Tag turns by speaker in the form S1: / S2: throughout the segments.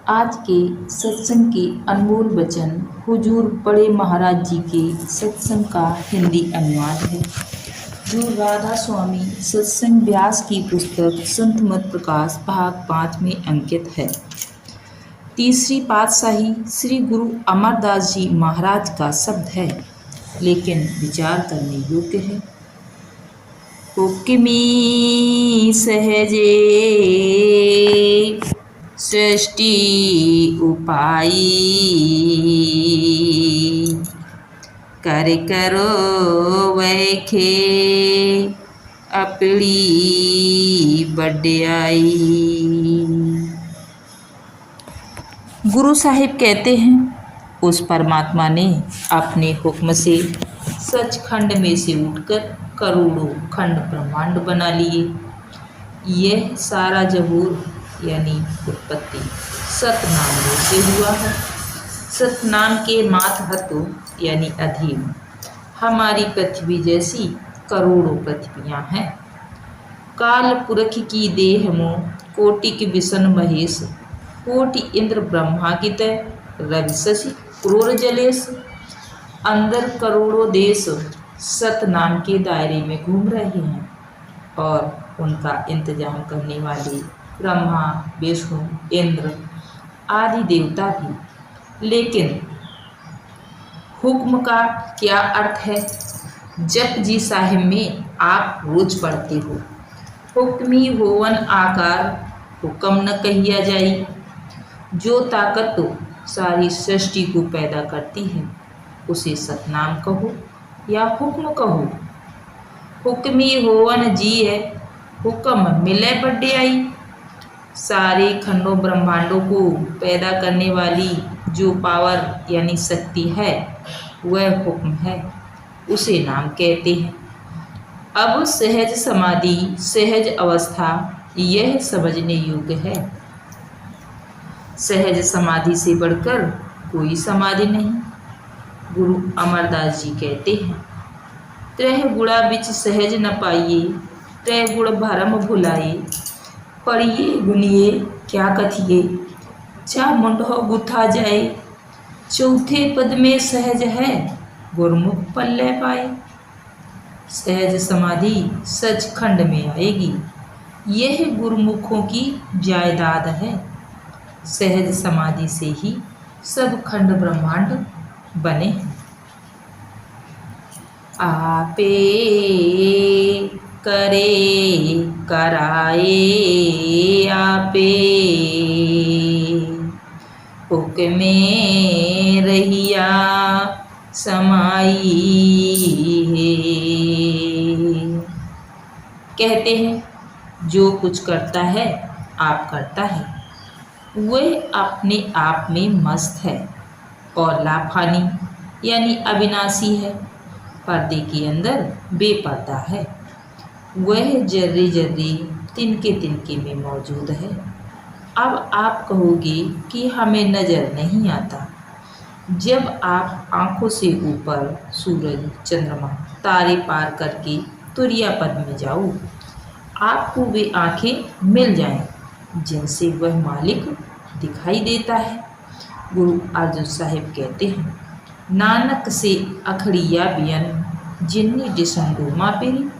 S1: आज के सत्संग के अनमोल वचन हुजूर बड़े महाराज जी के सत्संग का हिंदी अनुवाद है, जो राधा स्वामी सत्संग व्यास की पुस्तक संत मत प्रकाश भाग 5 में अंकित है। तीसरी पातशाही श्री गुरु अमरदास जी महाराज का शब्द है, लेकिन विचार करने योग्य है। हुक्मी सहजे सृष्टि उपाई, कर करो वैखे अपनी बड़ाई। गुरु साहिब कहते हैं, उस परमात्मा ने अपने हुक्म से सचखंड में से उठकर करोड़ों खंड ब्रह्मांड बना लिए। यह सारा जहूर यानी उत्पत्ति सतनाम में से हुआ है। सतनाम के मातहतु यानी अधीन हमारी पृथ्वी जैसी करोड़ों पृथ्वियाँ हैं। काल पुरख की देह मोह कोटि के विषण महेश, कोटि इंद्र ब्रह्मा की तय रवि शशि क्रूर जलेश। अंदर करोड़ों देश सतनाम के दायरे में घूम रहे हैं और उनका इंतजाम करने वाले ब्रह्मा विष्णु इंद्र आदि देवता भी। लेकिन हुक्म का क्या अर्थ है? जप जी साहिब में आप रोज पढ़ते हो, हुक्मी होवन आकार हुक्म न कहिया जाई। जो ताकत तो सारी सृष्टि को पैदा करती है उसे सतनाम कहो या हुक्म कहो। हुक्मी होवन जी है, हुक्म मिले बड़ाई। सारे खंडों ब्रह्मांडों को पैदा करने वाली जो पावर यानी शक्ति है वह हुक्म है, उसे नाम कहते हैं। अब सहज समाधि सहज अवस्था यह समझने योग्य है। सहज समाधि से बढ़कर कोई समाधि नहीं। गुरु अमरदास जी कहते हैं, त्रह गुणा बिच सहज न पाइए, त्रह गुण भरम भुलाए। पढ़िए गुनिए क्या कथिए, जा मुंडो गुथा जाए। चौथे पद में सहज है, गुरमुख पल्ले पाए। सहज समाधि सचखंड में आएगी, यह गुरुमुखों की जायदाद है। सहज समाधि से ही सब खंड ब्रह्मांड बने हैं। आपे करे कराए आपे, हुक्मे रहिया समाई है। कहते हैं, जो कुछ करता है आप करता है वह अपने आप में मस्त है और लाफानी यानी अविनाशी है। पर्दे के अंदर बेपर्दा है, वह जर्रे जर्रे तिनके तिनके में मौजूद है। अब आप कहोगे कि हमें नज़र नहीं आता। जब आप आँखों से ऊपर सूरज चंद्रमा तारे पार करके तुरिया पद में जाओ, आपको वे आँखें मिल जाएं जिनसे वह मालिक दिखाई देता है। गुरु अर्जुन साहिब कहते हैं, नानक से अखड़िया बियन जिन्नी डिसंडो मापेरी।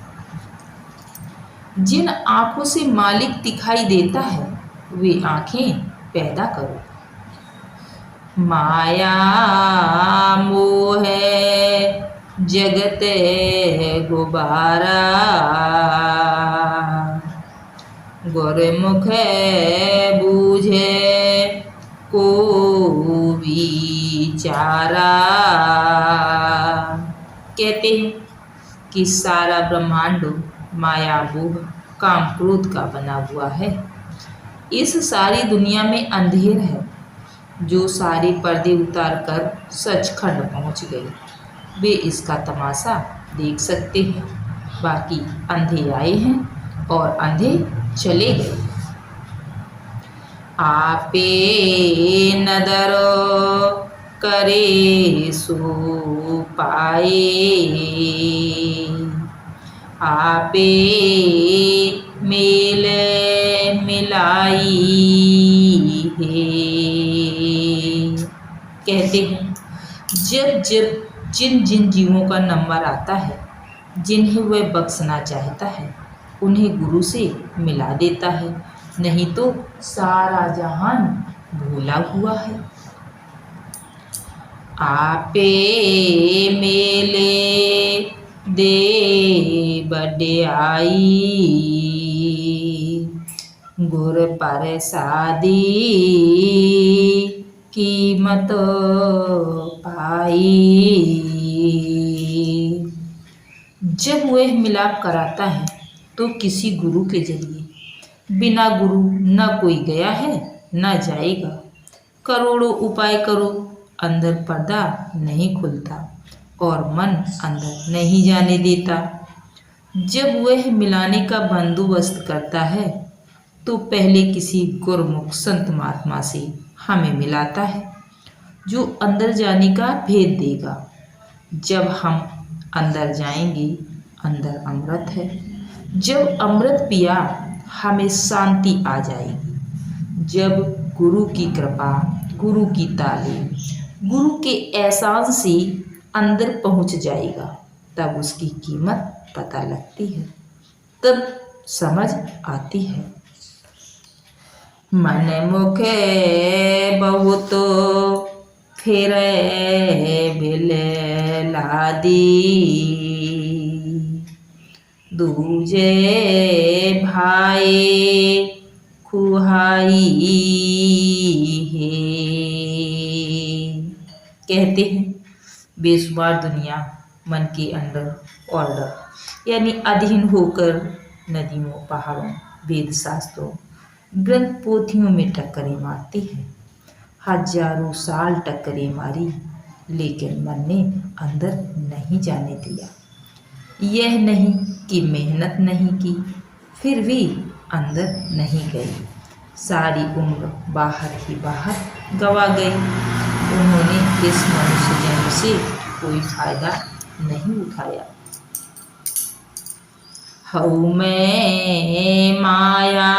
S1: जिन आँखों से मालिक दिखाई देता है वे आँखें पैदा करो। माया मोह जगत गुबारा, गुरमुख बूझे को विचारा। कहते हैं कि सारा ब्रह्मांड माया मोह काम क्रोध का बना हुआ है। इस सारी दुनिया में अंधेर है। जो सारे पर्दे उतार कर सचखंड पहुँच गए वे इसका तमाशा देख सकते हैं। बाकी अंधे आए हैं और अंधे चले गए। आपे नदरो करे सो पाए, आपे मेल मिलाई है। कहते हैं जब जब जिन जिन जीवों का नंबर आता है, जिन्हें वह बख्शना चाहता है, उन्हें गुरु से मिला देता है, नहीं तो सारा जहान भूला हुआ है। आपे मेले दे बड़ाई, गुर प्रसादी कीमत पाई। जब वह मिलाप कराता है तो किसी गुरु के जरिए, बिना गुरु न कोई गया है न जाएगा। करोड़ों उपाय करो, अंदर पर्दा नहीं खुलता और मन अंदर नहीं जाने देता। जब वह मिलाने का बंदोबस्त करता है तो पहले किसी गुरमुख संत महात्मा से हमें मिलाता है, जो अंदर जाने का भेद देगा। जब हम अंदर जाएंगे, अंदर अमृत है। जब अमृत पिया हमें शांति आ जाएगी। जब गुरु की कृपा, गुरु की तालीम, गुरु के एहसास से अंदर पहुंच जाएगा, तब उसकी कीमत पता लगती है, तब समझ आती है। मन मुखे बहुत फिरे बिले लादी, दूजे भाई खुहाई है। कहते हैं बेशुमार दुनिया मन के अंडर ऑर्डर यानी अधीन होकर नदियों, पहाड़ों, वेद शास्त्रों, ग्रंथ पोथियों में टक्करें मारती है। हजारों साल टक्करें मारी, लेकिन मन ने अंदर नहीं जाने दिया। यह नहीं कि मेहनत नहीं की, फिर भी अंदर नहीं गई। सारी उम्र बाहर ही बाहर गवा गई। उन्होंने इस मनुष्य जन्म से कोई फायदा नहीं उठाया। हऊ में माया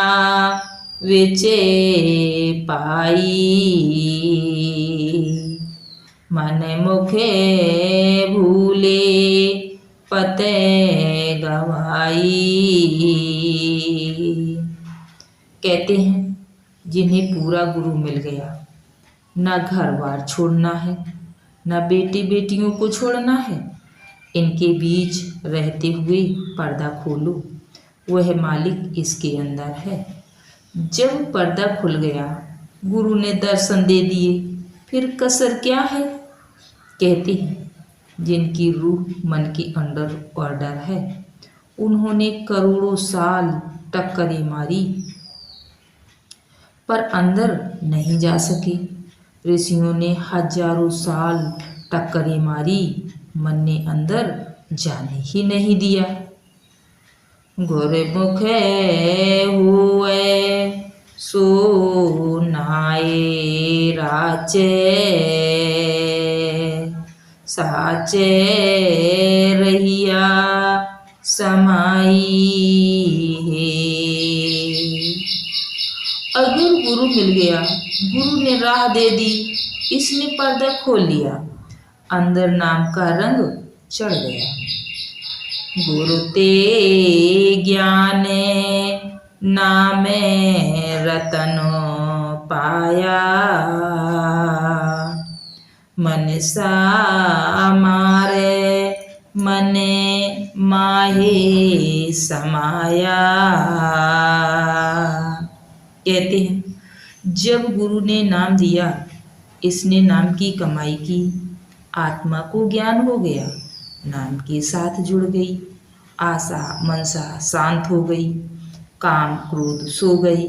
S1: विचे पाई, मन मुखे भूले पते गवाई। कहते हैं जिन्हें पूरा गुरु मिल गया, न घर बार छोड़ना है, न बेटी बेटियों को छोड़ना है। इनके बीच रहते हुए पर्दा खोलो, वह मालिक इसके अंदर है। जब पर्दा खुल गया, गुरु ने दर्शन दे दिए, फिर कसर क्या है। कहते हैं जिनकी रूह मन के अंडर ऑर्डर है, उन्होंने करोड़ों साल टक्करें मारी पर अंदर नहीं जा सके। ऋषियों ने हजारों साल टक्करें मारी, मन ने अंदर जाने ही नहीं दिया। गुरमुखे हुए सो नाए राचे, साचे रहिया समाई है। अगर गुरु मिल गया, गुरु ने राह दे दी, इसने पर्दा खोल लिया, अंदर नाम का रंग चढ़ गया। गुरु ते ज्ञाने नामे रतन पाया, मन सा मारे मने माहे समाया। कहते हैं जब गुरु ने नाम दिया, इसने नाम की कमाई की, आत्मा को ज्ञान हो गया, नाम के साथ जुड़ गई, आशा मनसा शांत हो गई, काम क्रोध सो गई,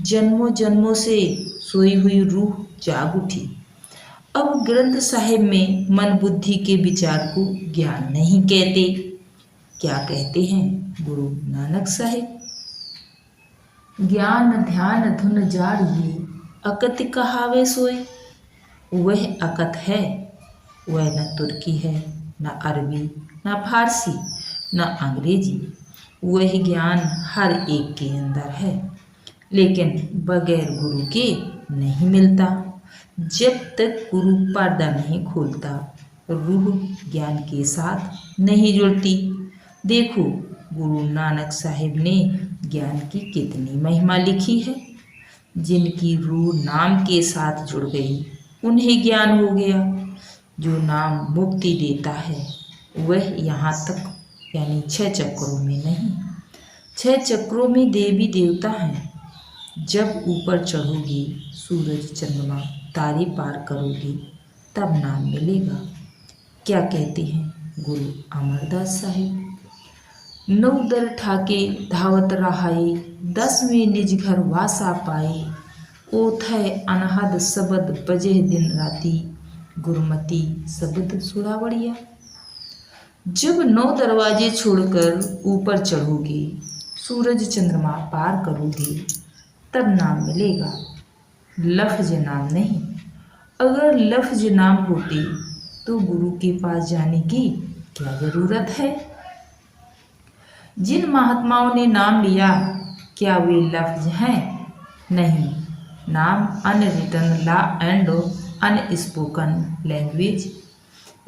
S1: जन्मों जन्मों से सोई हुई रूह जाग उठी। अब ग्रंथ साहिब में मन बुद्धि के विचार को ज्ञान नहीं कहते, क्या कहते हैं गुरु नानक साहिब। ज्ञान ध्यान धुन जाड़िए, अकत कहावे सोए। वह अकत है, वह न तुर्की है, न अरबी, न फारसी, न अंग्रेजी। वह ज्ञान हर एक के अंदर है, लेकिन बगैर गुरु के नहीं मिलता। जब तक गुरु पर्दा नहीं खोलता, रूह ज्ञान के साथ नहीं जुड़ती। देखो, गुरु नानक साहिब ने ज्ञान की कितनी महिमा लिखी है। जिनकी रूह नाम के साथ जुड़ गई, उन्हें ज्ञान हो गया। जो नाम मुक्ति देता है, वह यहाँ तक यानी 6 चक्रों में नहीं, 6 चक्रों में देवी देवता हैं। जब ऊपर चढ़ोगी, सूरज चंद्रमा तारे पार करोगी, तब नाम मिलेगा। क्या कहते हैं गुरु अमरदास साहिब? 9 दर ठाके धावत रहाए, 10वें निज घर वासा पाए। ओथै अनहद शबद बजे दिन राती, गुरमती शब्द सुरावड़िया। जब 9 दरवाजे छोड़कर ऊपर चढ़ोगे, सूरज चंद्रमा पार करोगे, तब नाम मिलेगा, लफ्ज नाम नहीं। अगर लफ्ज नाम होते तो गुरु के पास जाने की क्या जरूरत है? जिन महात्माओं ने नाम लिया, क्या वे लफ्ज हैं? नहीं। नाम unwritten law and unspoken language,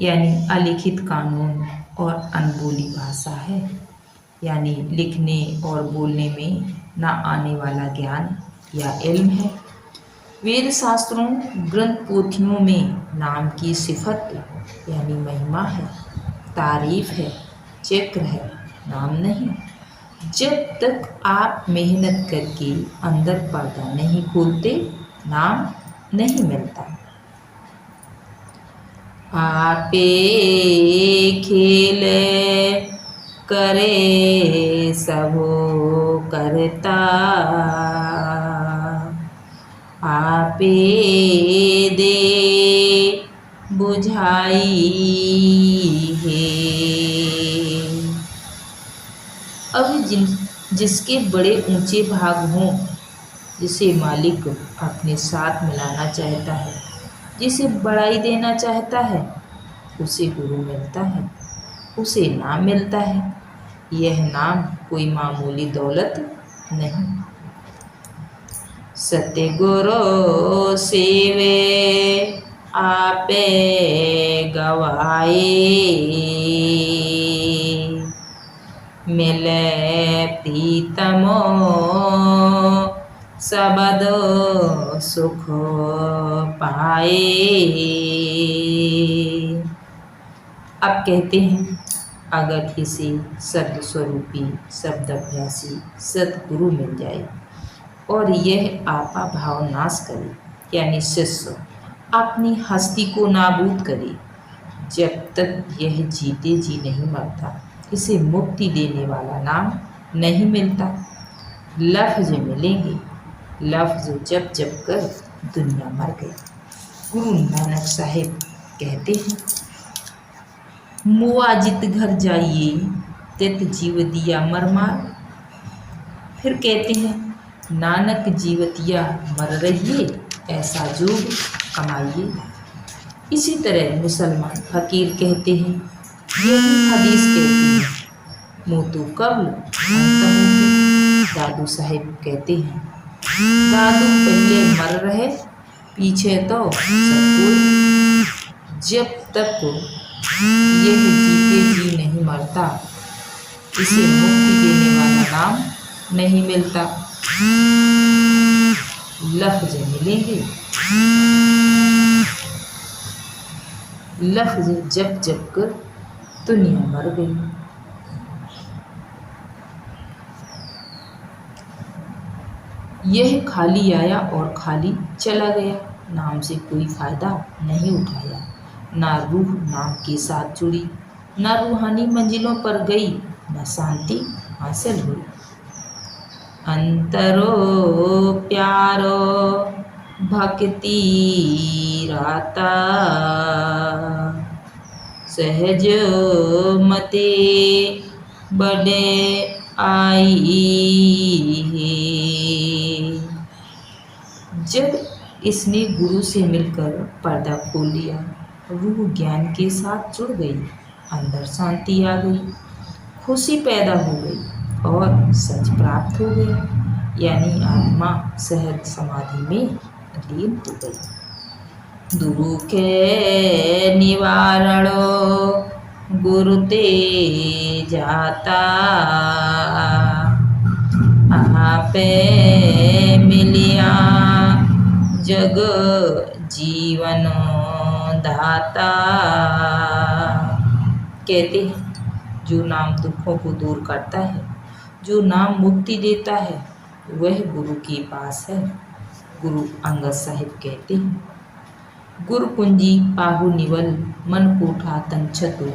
S1: यानी अलिखित कानून और अनबोली भाषा है, यानी लिखने और बोलने में ना आने वाला ज्ञान या इल्म है। वेद शास्त्रों, ग्रंथ पोथियों में नाम की सिफत यानी महिमा है, तारीफ है, जिक्र है, नाम नहीं। जब तक आप मेहनत करके अंदर पर्दा नहीं खोलते, नाम नहीं मिलता। आपे खेले करे सबो करता, आपे दे बुझाई है। अब जिसके बड़े ऊंचे भाग हों, जिसे मालिक अपने साथ मिलाना चाहता है, जिसे बढ़ाई देना चाहता है, उसे गुरु मिलता है, उसे नाम मिलता है। यह नाम कोई मामूली दौलत नहीं। सतगुरु सेवे आपे गवाए, मिले प्रीतमो सबद सुख पाए। अब कहते हैं, अगर किसी शब्द स्वरूपी शब्दाभ्यासी सतगुरु मिल जाए और यह आपा भाव नाश करे, यानी शिष्य अपनी हस्ती को नाबूद करे, जब तक यह जीते जी नहीं मरता, इसे मुक्ति देने वाला नाम नहीं मिलता। लफ्ज मिलेंगे, लफ्ज जप जप कर दुनिया मर गई। गुरु नानक साहिब कहते हैं, मुआ जित घर जाइए, तित जीव दिया मरमार। फिर कहते हैं, नानक जीवतिया मर रहिए, ऐसा जोग कमाइए। इसी तरह मुसलमान फकीर कहते हैं, यही हदीस कहती है, मोतु कब्ल दादू साहिब कहते हैं, दादू पहले मर रहे, पीछे तो सब कोई। जब तक यह जीते जी नहीं मरता, इसे मुक्ति देने वाला नाम नहीं मिलता। लफ्ज मिलेंगे, लफ्ज जप जप कर दुनिया मर गई। यह खाली आया और खाली चला गया, नाम से कोई फायदा नहीं उठाया। ना रूह नाम के साथ जुड़ी, ना रूहानी मंजिलों पर गई, ना शांति हासिल हुई। अंतरो प्यारो भक्ति राता, सहज मते बड़े आई है। जब इसने गुरु से मिलकर पर्दा खोल लिया, रूह ज्ञान के साथ जुड़ गई, अंदर शांति आ गई, खुशी पैदा हो गई और सच प्राप्त हो गया, यानी आत्मा सहज समाधि में लीन हो गई। दुखे निवारणो गुरु ते जाता, आपे मिलिया जग जीवन दाता। कहते हैं जो नाम दुखों को दूर करता है, जो नाम मुक्ति देता है, वह गुरु के पास है। गुरु अंगद साहिब कहते हैं, गुर कुंजी पाहु निवल मन कोठा तन छतो,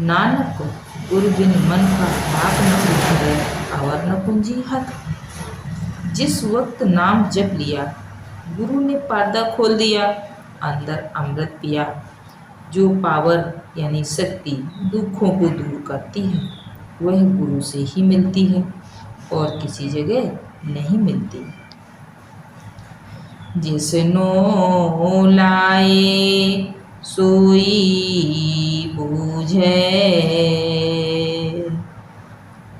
S1: नानक गुरु बिन मन का भाग न उठे अवर न कुंजी हथ। जिस वक्त नाम जप लिया, गुरु ने पर्दा खोल दिया, अंदर अमृत पिया। जो पावर यानी शक्ति दुखों को दूर करती है, वह गुरु से ही मिलती है और किसी जगह नहीं मिलती। जिसनो लाए सोई बूझे,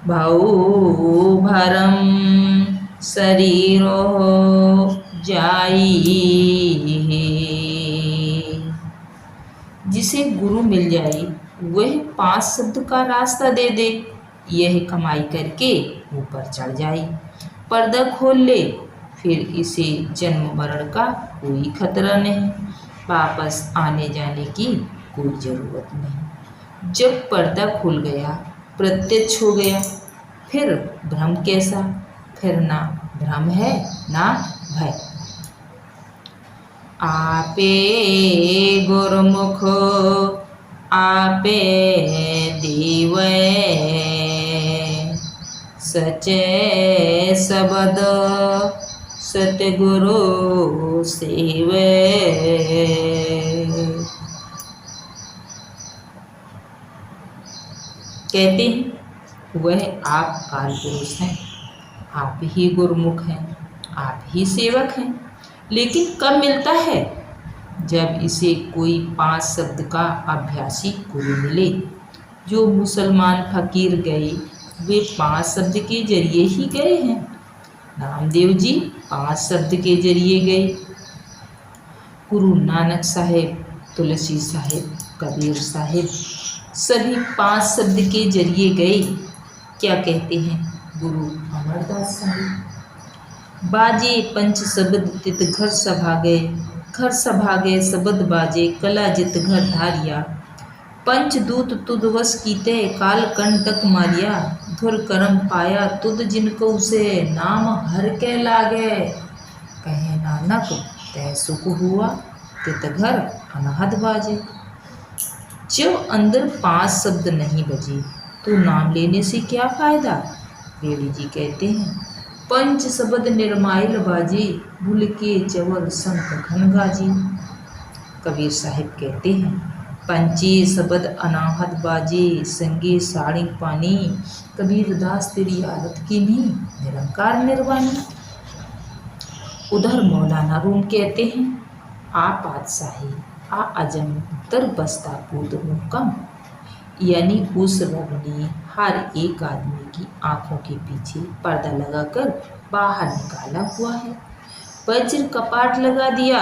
S1: भाऊ भरम शरीरो जाई। जिसे गुरु मिल जाए वह 5 शब्द का रास्ता दे दे, यह कमाई करके ऊपर चढ़ जाए। पर्दा खोल ले, फिर इसे जन्म मरण का कोई खतरा नहीं, वापस आने जाने की कोई ज़रूरत नहीं। जब पर्दा खुल गया, प्रत्यक्ष हो गया, फिर भ्रम कैसा? फिर ना भ्रम है ना भय। आपे गुरमुख आपे दीवे, सचे शब्द सतगुरु सेवे। कहते हैं वह आप काल पुरुष हैं, आप ही गुरुमुख हैं, आप ही सेवक हैं। लेकिन कब मिलता है? जब इसे कोई 5 शब्द का अभ्यासी गुरु मिले। जो मुसलमान फकीर गए वे 5 शब्द के जरिए ही गए हैं। नामदेव जी 5 शब्द के जरिए गए। गुरु नानक साहेब, तुलसी साहेब, कबीर साहेब सभी 5 शब्द के जरिए गए। क्या कहते हैं गुरु अमरदास साहेब? बाजे पंच शब्द तित घर सभागे, घर सभागे शब्द बाजे कला जित घर धारिया। पंचदूत तुद वश कीते काल कंटक मारिया, धुर करम पाया तुद जिनको से नाम हर के लागे। कहे नानक तै सुख हुआ तित घर अनहद बाजे। जब अंदर 5 शब्द नहीं बजे तो नाम लेने से क्या फायदा? बेड़ी जी कहते हैं, पंच शब्द निर्माइल बाजे भूल के चवल संख घन गाजी। कबीर साहिब कहते हैं, पंचे शब्द अनाहत बाजे संगे साड़ी पानी, कबीर दास तेरी आदत की नी निरंकार निर्वाणी। उधर मौलाना रूम कहते हैं, आ पातशाही आ अजम तर बस्ता पूत हुक्म, यानी उस रब ने हर एक आदमी की आंखों के पीछे पर्दा लगाकर बाहर निकाला हुआ है। वज्र कपाट लगा दिया,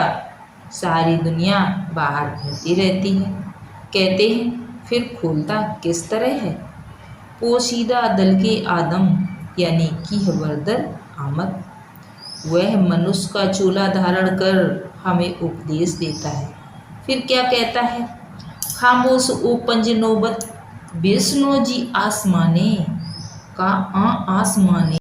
S1: सारी दुनिया बाहर घूमती रहती है। कहते हैं फिर खोलता किस तरह है? पोशीदा दल के आदम यानी कि वर्दर आमद, वह मनुष्य का चूल्हा धारण कर हमें उपदेश देता है। फिर क्या कहता है? खामोश ओ पंज नौबत विष्णु जी आसमाने का आसमाने।